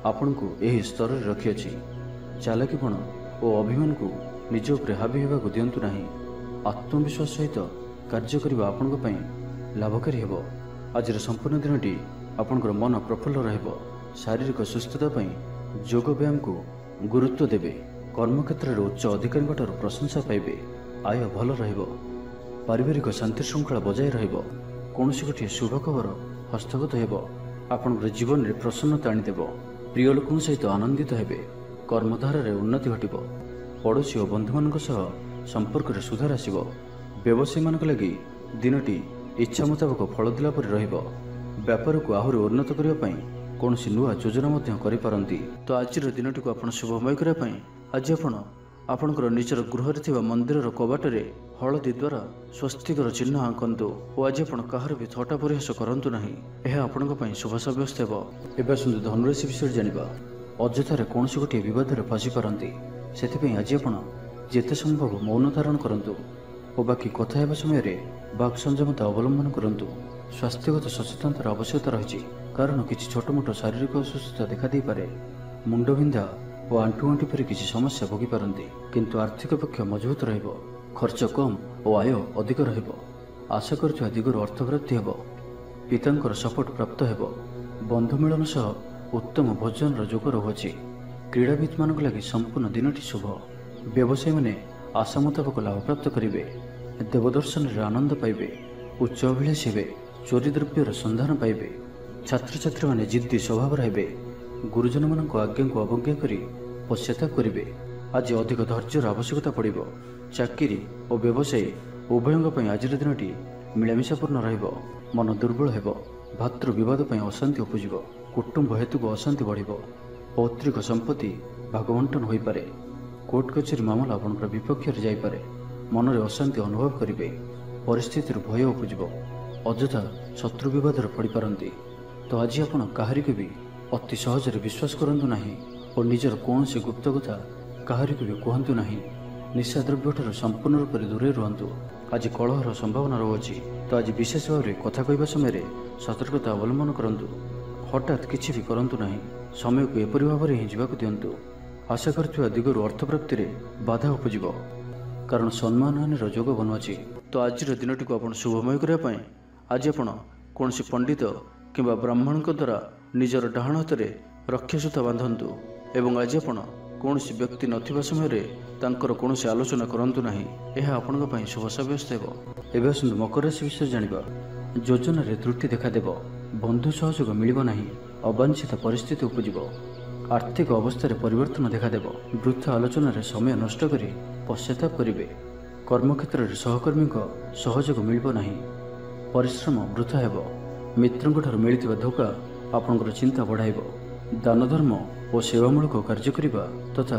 Speaker 1: ଆପଣଙ୍କୁ ଏହି ସ୍ତରରେ ରଖିଅଛି। ଚାଲାକିପଣ ଓ ଅଭିମାନକୁ ନିଜ ଉପରେ ହାବି ହେବାକୁ ଦିଅନ୍ତୁ ନାହିଁ। ଆତ୍ମବିଶ୍ୱାସ ସହିତ କାର୍ଯ୍ୟ କରିବା ଆପଣଙ୍କ ପାଇଁ ଲାଭକାରୀ ହେବ। ଆଜିର ସମ୍ପୂର୍ଣ୍ଣ ଦିନଟି ଆପଣଙ୍କର ମନ ପ୍ରଫୁଲ୍ଲ ରହିବ। ଶାରୀରିକ ସୁସ୍ଥତା ପାଇଁ ଯୋଗ ବ୍ୟାୟାମକୁ ଗୁରୁତ୍ୱ ଦେବେ। କର୍ମକ୍ଷେତ୍ରରେ ଉଚ୍ଚ ଅଧିକାରୀଙ୍କଠାରୁ ପ୍ରଶଂସା ପାଇବେ। ଆୟ ଭଲ ରହିବ। ପାରିବାରିକ ଶାନ୍ତି ଶୃଙ୍ଖଳା ବଜାୟ ରହିବ। କୌଣସି ଗୋଟିଏ ଶୁଭ ଖବର ହସ୍ତଗତ ହେବ। ଆପଣଙ୍କର ଜୀବନରେ ପ୍ରସନ୍ନତା ଆଣିଦେବ। ପ୍ରିୟ ଲୋକଙ୍କ ସହିତ ଆନନ୍ଦିତ ହେବେ। କର୍ମଧାରାରେ ଉନ୍ନତି ଘଟିବ। ପଡ଼ୋଶୀ ଓ ବନ୍ଧୁମାନଙ୍କ ସହ ସମ୍ପର୍କରେ ସୁଧାର ଆସିବ। ବ୍ୟବସାୟୀମାନଙ୍କ ଲାଗି ଦିନଟି ଇଚ୍ଛା ମୁତାବକ ଫଳ ଦେଲା ପରି ରହିବ। ବ୍ୟାପାରକୁ ଆହୁରି ଉନ୍ନତ କରିବା ପାଇଁ କୌଣସି ନୂଆ ଯୋଜନା ମଧ୍ୟ କରିପାରନ୍ତି। ତ ଆଜିର ଦିନଟିକୁ ଆପଣ ଶୁଭମୟ କରିବା ପାଇଁ ଆଜି ଆପଣ ଆପଣଙ୍କର ନିଜର ଗୃହରେ ଥିବା ମନ୍ଦିରର କବାଟରେ ହଳଦୀ ଦ୍ୱାରା ସ୍ୱସ୍ତିକର ଚିହ୍ନ ଆଙ୍କନ୍ତୁ ଓ ଆଜି ଆପଣ କାହାର ବି ଥଟ୍ଟା ପରିହାସ କରନ୍ତୁ ନାହିଁ। ଏହା ଆପଣଙ୍କ ପାଇଁ ଶୁଭ ସାବ୍ୟସ୍ତ ହେବ। ଏବେ ଆସନ୍ତୁ ଧନୁରାଶି ବିଷୟରେ ଜାଣିବା। ଅଯଥାରେ କୌଣସି ଗୋଟିଏ ବିବାଦରେ ଫସିପାରନ୍ତି। ସେଥିପାଇଁ ଆଜି ଆପଣ ଯେତେ ସମ୍ଭବ ମୌନ ଧାରଣ କରନ୍ତୁ ଓ ବାକି କଥା ହେବା ସମୟରେ ବାକ୍ ସଂଯମତା ଅବଲମ୍ବନ କରନ୍ତୁ। ସ୍ୱାସ୍ଥ୍ୟଗତ ସଚେତନତାର ଆବଶ୍ୟକତା ରହିଛି, କାରଣ କିଛି ଛୋଟମୋଟ ଶାରୀରିକ ଅସୁସ୍ଥତା ଦେଖାଦେଇପାରେ। ମୁଣ୍ଡବିନ୍ଧା ଓ ଆଣ୍ଠୁଗଣ୍ଠି ପରି କିଛି ସମସ୍ୟା ଭୋଗିପାରନ୍ତି, କିନ୍ତୁ ଆର୍ଥିକ ପକ୍ଷ ମଜବୁତ ରହିବ। ଖର୍ଚ୍ଚ କମ୍ ଓ ଆୟ ଅଧିକ ରହିବ। ଆଶା କରୁଥିବା ଦିଗରୁ ଅର୍ଥପ୍ରାପ୍ତି ହେବ। ପିତାଙ୍କର ସପୋର୍ଟ ପ୍ରାପ୍ତ ହେବ। ବନ୍ଧୁ ମିଳନ ସହ ଉତ୍ତମ ଭୋଜନର ଯୋଗ ରହୁଅଛି। କ୍ରୀଡ଼ାବିତମାନଙ୍କ ଲାଗି ସମ୍ପୂର୍ଣ୍ଣ ଦିନଟି ଶୁଭ। ବ୍ୟବସାୟୀମାନେ ଆଶା ମୁତାବକ ଲାଭପ୍ରାପ୍ତ କରିବେ। ଦେବଦର୍ଶନରେ ଆନନ୍ଦ ପାଇବେ। ଉଚ୍ଚ ଅଭିଳାଷୀ ହେବେ। ଚୋରି ଦ୍ରବ୍ୟର ସନ୍ଧାନ ପାଇବେ। ଛାତ୍ରଛାତ୍ରୀମାନେ ଜିଦ୍ଦି ସ୍ୱଭାବର ହେବେ। ଗୁରୁଜନମାନଙ୍କ ଆଜ୍ଞାକୁ ଅବଜ୍ଞା କରି ପଶ୍ଚାତାପ କରିବେ। ଆଜି ଅଧିକ ଧୈର୍ଯ୍ୟର ଆବଶ୍ୟକତା ପଡ଼ିବ। ଚାକିରି ଓ ବ୍ୟବସାୟୀ ଉଭୟଙ୍କ ପାଇଁ ଆଜିର ଦିନଟି ମିଳାମିଶାପୂର୍ଣ୍ଣ ରହିବ। ମନ ଦୁର୍ବଳ ହେବ। ଭାତୃ ବିବାଦ ପାଇଁ ଅଶାନ୍ତି ଉପୁଜିବ। କୁଟୁମ୍ବ ହେତୁକୁ ଅଶାନ୍ତି ବଢ଼ିବ। ପୈତୃକ ସମ୍ପତ୍ତି ଭାଗବଣ୍ଟନ ହୋଇପାରେ। କୋର୍ଟ କଚେରୀ ମାମଲା ଆପଣଙ୍କର ବିପକ୍ଷରେ ଯାଇପାରେ। ମନରେ ଅଶାନ୍ତି ଅନୁଭବ କରିବେ। ପରିସ୍ଥିତିରୁ ଭୟ ଉପୁଜିବ। ଅଯଥା ଶତ୍ରୁ ବିବାଦରେ ପଡ଼ିପାରନ୍ତି। ତ ଆଜି ଆପଣ କାହାରିକୁ ବି ଅତି ସହଜରେ ବିଶ୍ୱାସ କରନ୍ତୁ ନାହିଁ ଓ ନିଜର କୌଣସି ଗୁପ୍ତ କଥା କାହାରିକୁ ବି କୁହନ୍ତୁ ନାହିଁ। ନିଶାଦ୍ରବ୍ୟଠାରୁ ସମ୍ପୂର୍ଣ୍ଣ ରୂପରେ ଦୂରେଇ ରୁହନ୍ତୁ। ଆଜି କଳହର ସମ୍ଭାବନା ରହୁଅଛି। ତ ଆଜି ବିଶେଷ ଭାବରେ କଥା କହିବା ସମୟରେ ସତର୍କତା ଅବଲମ୍ବନ କରନ୍ତୁ। ହଠାତ୍ କିଛି ବି କରନ୍ତୁ ନାହିଁ। ସମୟକୁ ଏପରି ଭାବରେ ହିଁ ଯିବାକୁ ଦିଅନ୍ତୁ। ଆଶା କରୁଥିବା ଦିଗରୁ ଅର୍ଥପ୍ରାପ୍ତିରେ ବାଧା ଉପୁଜିବ, କାରଣ ସମ୍ମାନହାନିର ଯୋଗ ବନୁଅଛି। ତ ଆଜିର ଦିନଟିକୁ ଆପଣ ଶୁଭମୟ କରିବା ପାଇଁ ଆଜି ଆପଣ କୌଣସି ପଣ୍ଡିତ କିମ୍ବା ବ୍ରାହ୍ମଣଙ୍କ ଦ୍ୱାରା ନିଜର ଡାହାଣ ହାତରେ ରକ୍ଷାସୂତା ବାନ୍ଧନ୍ତୁ ଏବଂ ଆଜି ଆପଣ କୌଣସି ବ୍ୟକ୍ତି ନଥିବା ସମୟରେ ତାଙ୍କର କୌଣସି ଆଲୋଚନା କରନ୍ତୁ ନାହିଁ। ଏହା ଆପଣଙ୍କ ପାଇଁ ଶୁଭ ସାବ୍ୟସ୍ତ ହେବ। ଏବେ ଆସନ୍ତୁ ମକର ରାଶି ବିଷୟରେ ଜାଣିବା। ଯୋଜନାରେ ତ୍ରୁଟି ଦେଖାଦେବ। ବନ୍ଧୁ ସହଯୋଗ ମିଳିବ ନାହିଁ। ଅବାଞ୍ଛିତ ପରିସ୍ଥିତି ଉପୁଜିବ। ଆର୍ଥିକ ଅବସ୍ଥାରେ ପରିବର୍ତ୍ତନ ଦେଖାଦେବ। ବୃଥା ଆଲୋଚନାରେ ସମୟ ନଷ୍ଟ କରି ପଶ୍ଚାତାପ କରିବେ। କର୍ମକ୍ଷେତ୍ରରେ ସହକର୍ମୀଙ୍କ ସହଯୋଗ ମିଳିବ ନାହିଁ। ପରିଶ୍ରମ ବୃଥା ହେବ। ମିତ୍ରଙ୍କଠାରୁ ମିଳିଥିବା ଧୋକା ଆପଣଙ୍କର ଚିନ୍ତା ବଢ଼ାଇବ। ଦାନଧର୍ମ ଓ ସେବାମୂଳକ କାର୍ଯ୍ୟ କରିବା ତଥା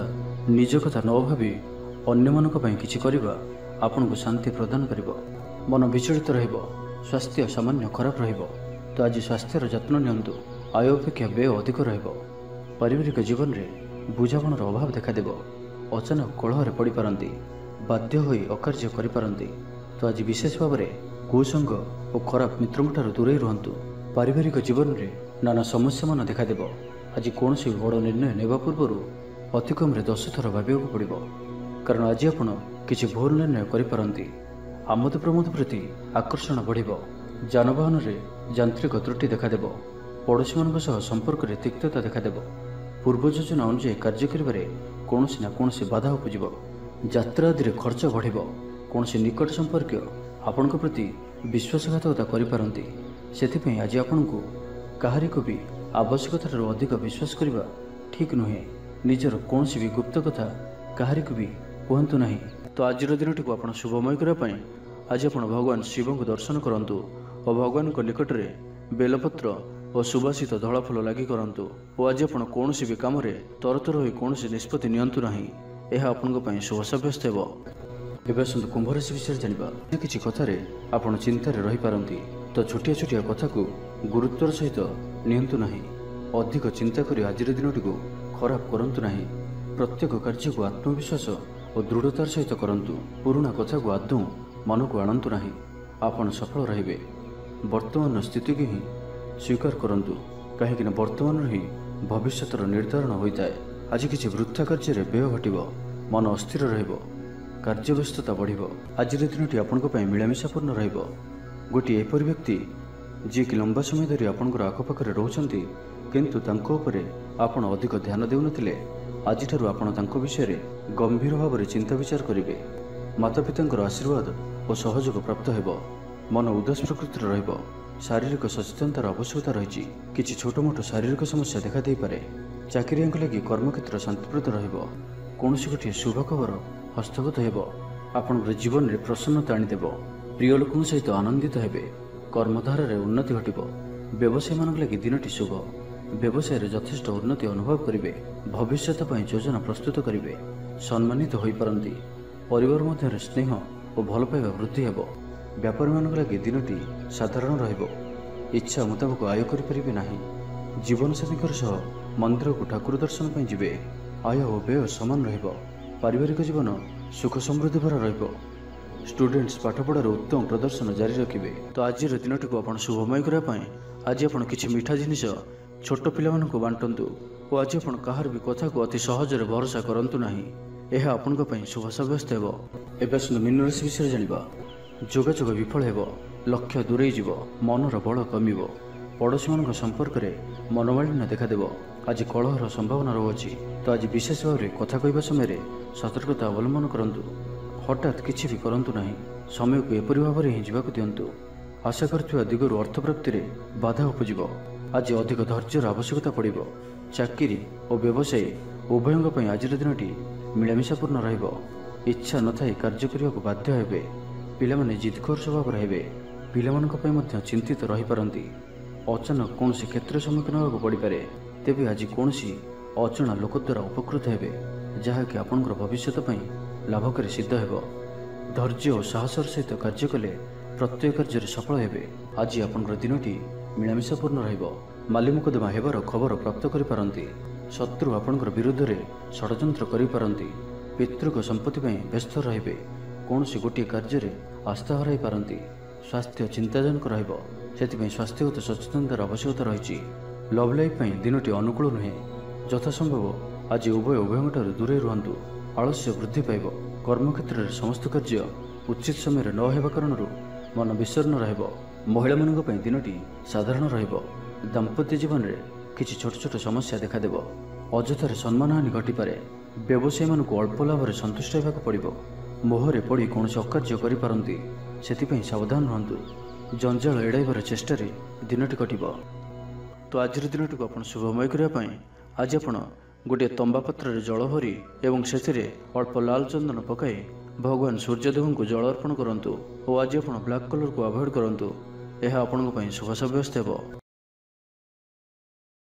Speaker 1: ନିଜ କଥା ନ ଭାବି ଅନ୍ୟମାନଙ୍କ ପାଇଁ କିଛି କରିବା ଆପଣଙ୍କୁ ଶାନ୍ତି ପ୍ରଦାନ କରିବ। ମନ ବିଚଳିତ ରହିବ। ସ୍ୱାସ୍ଥ୍ୟ ସାମାନ୍ୟ ଖରାପ ରହିବ। ତ ଆଜି ସ୍ୱାସ୍ଥ୍ୟର ଯତ୍ନ ନିଅନ୍ତୁ। ଆୟ ଅପେକ୍ଷା ବ୍ୟୟ ଅଧିକ ରହିବ। ପାରିବାରିକ ଜୀବନରେ ବୁଝାମଣାର ଅଭାବ ଦେଖାଦେବ। ଅଚାନକ କଳହରେ ପଡ଼ିପାରନ୍ତି। ବାଧ୍ୟ ହୋଇ ଅକାର୍ଯ୍ୟ କରିପାରନ୍ତି। ତ ଆଜି ବିଶେଷ ଭାବରେ କୁସଙ୍ଗ ଓ ଖରାପ ମିତ୍ରଙ୍କଠାରୁ ଦୂରେଇ ରୁହନ୍ତୁ। ପାରିବାରିକ ଜୀବନରେ ନାନା ସମସ୍ୟାମାନ ଦେଖାଦେବ। ଆଜି କୌଣସି ବଡ଼ ନିର୍ଣ୍ଣୟ ନେବା ପୂର୍ବରୁ ଅତି କମ୍ରେ 10 ଥର ଭାବିବାକୁ ପଡ଼ିବ, କାରଣ ଆଜି ଆପଣ କିଛି ଭୁଲ ନିର୍ଣ୍ଣୟ କରିପାରନ୍ତି। ଆମୋଦ ପ୍ରମୋଦ ପ୍ରତି ଆକର୍ଷଣ ବଢ଼ିବ। ଯାନବାହନରେ ଯାନ୍ତ୍ରିକ ତ୍ରୁଟି ଦେଖାଦେବ। ପଡ଼ୋଶୀମାନଙ୍କ ସହ ସମ୍ପର୍କରେ ତିକ୍ତତା ଦେଖାଦେବ। ପୂର୍ବ ଯୋଜନା ଅନୁଯାୟୀ କାର୍ଯ୍ୟ କରିବାରେ କୌଣସି ନା କୌଣସି ବାଧା ଉପୁଜିବ। ଯାତ୍ରା ଆଦିରେ ଖର୍ଚ୍ଚ ବଢ଼ିବ। କୌଣସି ନିକଟ ସମ୍ପର୍କୀୟ ଆପଣଙ୍କ ପ୍ରତି ବିଶ୍ୱାସଘାତକତା କରିପାରନ୍ତି। ସେଥିପାଇଁ ଆଜି ଆପଣଙ୍କୁ କାହାରିକୁ ବି ଆବଶ୍ୟକତାଠାରୁ ଅଧିକ ବିଶ୍ୱାସ କରିବା ଠିକ୍ ନୁହେଁ। ନିଜର କୌଣସି ବି ଗୁପ୍ତ କଥା କାହାରିକୁ ବି କୁହନ୍ତୁ ନାହିଁ। ତ ଆଜିର ଦିନଟିକୁ ଆପଣ ଶୁଭମୟ କରିବା ପାଇଁ ଆଜି ଆପଣ ଭଗବାନ ଶିବଙ୍କୁ ଦର୍ଶନ କରନ୍ତୁ ଓ ଭଗବାନଙ୍କ ନିକଟରେ ବେଲପତ୍ର ଓ ସୁବାସିତ ଧଳା ଫୁଲ ଲାଗି କରନ୍ତୁ। ଓ ଆଜି ଆପଣ କୌଣସି ବି କାମରେ ତରତର ହୋଇ କୌଣସି ନିଷ୍ପତ୍ତି ନିଅନ୍ତୁ ନାହିଁ। ଏହା ଆପଣଙ୍କ ପାଇଁ ଶୁଭ ସାବ୍ୟସ୍ତ ହେବ। ଏବେ ଆସନ୍ତୁ କୁମ୍ଭ ରାଶି ବିଷୟରେ ଜାଣିବା। କିଛି କଥାରେ ଆପଣ ଚିନ୍ତାରେ ରହିପାରନ୍ତି। ତ ଛୋଟିଆ ଛୋଟିଆ କଥାକୁ ଗୁରୁତ୍ୱର ସହିତ ନିଅନ୍ତୁ ନାହିଁ। ଅଧିକ ଚିନ୍ତା କରି ଆଜିର ଦିନଟିକୁ ଖରାପ କରନ୍ତୁ ନାହିଁ। ପ୍ରତ୍ୟେକ କାର୍ଯ୍ୟକୁ ଆତ୍ମବିଶ୍ୱାସ ଓ ଦୃଢ଼ତାର ସହିତ କରନ୍ତୁ। ପୁରୁଣା କଥାକୁ ଆଦୌ ମନକୁ ଆଣନ୍ତୁ ନାହିଁ। ଆପଣ ସଫଳ ରହିବେ। ବର୍ତ୍ତମାନର ସ୍ଥିତିକୁ ହିଁ ସ୍ୱୀକାର କରନ୍ତୁ, କାହିଁକିନା ବର୍ତ୍ତମାନରୁ ହିଁ ଭବିଷ୍ୟତର ନିର୍ଦ୍ଧାରଣ ହୋଇଥାଏ। ଆଜି କିଛି ବୃଥା କାର୍ଯ୍ୟରେ ବ୍ୟୟ ଘଟିବ। ମନ ଅସ୍ଥିର ରହିବ। କାର୍ଯ୍ୟବ୍ୟସ୍ତତା ବଢ଼ିବ। ଆଜିର ଦିନଟି ଆପଣଙ୍କ ପାଇଁ ମିଳାମିଶାପୂର୍ଣ୍ଣ ରହିବ। ଗୋଟିଏ ଏପରି ବ୍ୟକ୍ତି ଯିଏକି ଲମ୍ବା ସମୟ ଧରି ଆପଣଙ୍କର ଆଖପାଖରେ ରହୁଛନ୍ତି, କିନ୍ତୁ ତାଙ୍କ ଉପରେ ଆପଣ ଅଧିକ ଧ୍ୟାନ ଦେଉନଥିଲେ, ଆଜିଠାରୁ ଆପଣ ତାଙ୍କ ବିଷୟରେ ଗମ୍ଭୀର ଭାବରେ ଚିନ୍ତା ବିଚାର କରିବେ। ମାତାପିତାଙ୍କର ଆଶୀର୍ବାଦ ଓ ସହଯୋଗ ପ୍ରାପ୍ତ ହେବ। ମନ ଉଦାସ ପ୍ରକୃତିର ରହିବ। ଶାରୀରିକ ସଚେତନତାର ଆବଶ୍ୟକତା ରହିଛି। କିଛି ଛୋଟମୋଟ ଶାରୀରିକ ସମସ୍ୟା ଦେଖାଦେଇପାରେ। ଚାକିରିଆଙ୍କ ଲାଗି କର୍ମକ୍ଷେତ୍ର ଶାନ୍ତିପ୍ରଦ ରହିବ। କୌଣସି ଗୋଟିଏ ଶୁଭ ଖବର ହସ୍ତଗତ ହେବ। ଆପଣଙ୍କର ଜୀବନରେ ପ୍ରସନ୍ନତା ଆଣିଦେବ। ପ୍ରିୟ ଲୋକଙ୍କ ସହିତ ଆନନ୍ଦିତ ହେବେ। କର୍ମଧାରାରେ ଉନ୍ନତି ଘଟିବ। ବ୍ୟବସାୟୀମାନଙ୍କ ଲାଗି ଦିନଟି ଶୁଭ। ବ୍ୟବସାୟରେ ଯଥେଷ୍ଟ ଉନ୍ନତି ଅନୁଭବ କରିବେ। ଭବିଷ୍ୟତ ପାଇଁ ଯୋଜନା ପ୍ରସ୍ତୁତ କରିବେ। ସମ୍ମାନିତ ହୋଇପାରନ୍ତି। ପରିବାର ମଧ୍ୟରେ ସ୍ନେହ ଓ ଭଲ ପାଇବା ବୃଦ୍ଧି ହେବ। ବ୍ୟାପାରୀମାନଙ୍କ ଲାଗି ଦିନଟି ସାଧାରଣ ରହିବ। ଇଚ୍ଛା ମୁତାବକ ଆୟ କରିପାରିବେ ନାହିଁ। ଜୀବନସାଥୀଙ୍କ ସହ ମନ୍ଦିରକୁ ଠାକୁର ଦର୍ଶନ ପାଇଁ ଯିବେ। ଆୟ ଓ ବ୍ୟୟ ସମାନ ରହିବ। ପାରିବାରିକ ଜୀବନ ସୁଖ ସମୃଦ୍ଧି ଭରା ରହିବ। ଷ୍ଟୁଡେଣ୍ଟସ୍ ପାଠପଢ଼ାରେ ଉତ୍ତମ ପ୍ରଦର୍ଶନ ଜାରି ରଖିବେ। ତ ଆଜିର ଦିନଟିକୁ ଆପଣ ଶୁଭମୟ କରିବା ପାଇଁ ଆଜି ଆପଣ କିଛି ମିଠା ଜିନିଷ ଛୋଟ ପିଲାମାନଙ୍କୁ ବାଣ୍ଟନ୍ତୁ ଓ ଆଜି ଆପଣ କାହାର ବି କଥାକୁ ଅତି ସହଜରେ ଭରସା କରନ୍ତୁ ନାହିଁ। ଏହା ଆପଣଙ୍କ ପାଇଁ ଶୁଭ ସାବ୍ୟସ୍ତ ହେବ। ଏବେ ଆସନ୍ତୁ ମୀନ ରାଶି ବିଷୟରେ ଜାଣିବା। ଯୋଗାଯୋଗ ବିଫଳ ହେବ। ଲକ୍ଷ୍ୟ ଦୂରେଇ ଯିବ। ମନର ବଳ କମିବ। ପଡ଼ୋଶୀମାନଙ୍କ ସମ୍ପର୍କରେ ମନୋମାଳିନ୍ୟ ଦେଖାଦେବ। ଆଜି କଳହର ସମ୍ଭାବନା ରହୁଅଛି। ତ ଆଜି ବିଶେଷ ଭାବରେ କଥା କହିବା ସମୟରେ ସତର୍କତା ଅବଲମ୍ବନ କରନ୍ତୁ। ହଠାତ୍ କିଛି ବି କରନ୍ତୁ ନାହିଁ। ସମୟକୁ ଏପରି ଭାବରେ ହିଁ ଯିବାକୁ ଦିଅନ୍ତୁ। ଆଶା କରୁଥିବା ଦିଗରୁ ଅର୍ଥପ୍ରାପ୍ତିରେ ବାଧା ଉପୁଜିବ। ଆଜି ଅଧିକ ଧୈର୍ଯ୍ୟର ଆବଶ୍ୟକତା ପଡ଼ିବ। ଚାକିରି ଓ ବ୍ୟବସାୟୀ ଉଭୟଙ୍କ ପାଇଁ ଆଜିର ଦିନଟି ମିଳାମିଶାପୂର୍ଣ୍ଣ ରହିବ। ଇଚ୍ଛା ନଥାଇ କାର୍ଯ୍ୟ କରିବାକୁ ବାଧ୍ୟ ହେବେ। ପିଲାମାନେ ଜିଦଖୋର ସ୍ୱଭାବର ହେବେ। ପିଲାମାନଙ୍କ ପାଇଁ ମଧ୍ୟ ଚିନ୍ତିତ ରହିପାରନ୍ତି। ଅଚାନକ କୌଣସି କ୍ଷେତ୍ରରେ ସମ୍ମୁଖୀନ ହେବାକୁ ପଡ଼ିପାରେ। ତେବେ ଆଜି କୌଣସି ଅଜଣା ଲୋକ ଦ୍ୱାରା ଉପକୃତ ହେବେ, ଯାହାକି ଆପଣଙ୍କର ଭବିଷ୍ୟତ ପାଇଁ ଲାଭକାରୀ ସିଦ୍ଧ ହେବ। ଧୈର୍ଯ୍ୟ ଓ ସାହସର ସହିତ କାର୍ଯ୍ୟ କଲେ ପ୍ରତ୍ୟେକ କାର୍ଯ୍ୟରେ ସଫଳ ହେବେ। ଆଜି ଆପଣଙ୍କର ଦିନଟି ମିଳାମିଶାପୂର୍ଣ୍ଣ ରହିବ। ମାଲି ମୁକଦ୍ଦମା ହେବାର ଖବର ପ୍ରାପ୍ତ କରିପାରନ୍ତି। ଶତ୍ରୁ ଆପଣଙ୍କର ବିରୁଦ୍ଧରେ ଷଡ଼ଯନ୍ତ୍ର କରିପାରନ୍ତି। ପିତୃଙ୍କ ସମ୍ପତ୍ତି ପାଇଁ ବ୍ୟସ୍ତ ରହିବେ। କୌଣସି ଗୋଟିଏ କାର୍ଯ୍ୟରେ ଆସ୍ଥା ହରାଇ ପାରନ୍ତି। ସ୍ୱାସ୍ଥ୍ୟ ଚିନ୍ତାଜନକ ରହିବ। ସେଥିପାଇଁ ସ୍ୱାସ୍ଥ୍ୟଗତ ସଚେତନତାର ଆବଶ୍ୟକତା ରହିଛି। ଲଭ୍ ଲାଇଫ୍ ପାଇଁ ଦିନଟି ଅନୁକୂଳ ନୁହେଁ। ଯଥାସମ୍ଭବ ଆଜି ଉଭୟଙ୍କଠାରୁ ଦୂରେଇ ରୁହନ୍ତୁ। ଆଳସ୍ୟ ବୃଦ୍ଧି ପାଇବ। କର୍ମକ୍ଷେତ୍ରରେ ସମସ୍ତ କାର୍ଯ୍ୟ ଉଚିତ ସମୟରେ ନ ହେବା କାରଣରୁ ମନ ବିଷର୍ଣ୍ଣ ରହିବ। ମହିଳାମାନଙ୍କ ପାଇଁ ଦିନଟି ସାଧାରଣ ରହିବ। ଦାମ୍ପତ୍ୟ ଜୀବନରେ କିଛି ଛୋଟ ଛୋଟ ସମସ୍ୟା ଦେଖାଦେବ। ଅଯଥାରେ ସମ୍ମାନହାନି ଘଟିପାରେ। ବ୍ୟବସାୟୀମାନଙ୍କୁ ଅଳ୍ପ ଲାଭରେ ସନ୍ତୁଷ୍ଟ ହେବାକୁ ପଡ଼ିବ। ମୋହରେ ପଡ଼ି କୌଣସି ଅକାର୍ଯ୍ୟ କରିପାରନ୍ତି। ସେଥିପାଇଁ ସାବଧାନ ରୁହନ୍ତୁ। ଜଞ୍ଜାଳ ଏଡ଼ାଇବାର ଚେଷ୍ଟାରେ ଦିନଟି କଟିବ। ତ ଆଜିର ଦିନଟିକୁ ଆପଣ ଶୁଭମୟ କରିବା ପାଇଁ ଆଜି ଆପଣ ଗୋଟିଏ ତମ୍ବା ପାତ୍ରରେ ଜଳ ଭରି ଏବଂ ସେଥିରେ ଅଳ୍ପ ଲାଲ ଚନ୍ଦନ ପକାଇ ଭଗବାନ ସୂର୍ଯ୍ୟଦେବଙ୍କୁ ଜଳ ଅର୍ପଣ କରନ୍ତୁ ଓ ଆଜି ଆପଣ ବ୍ଲାକ୍ କଲର୍କୁ ଆଭଏଡ଼ କରନ୍ତୁ। ଏହା ଆପଣଙ୍କ ପାଇଁ ଶୁଭ ସାବ୍ୟସ୍ତ ହେବ।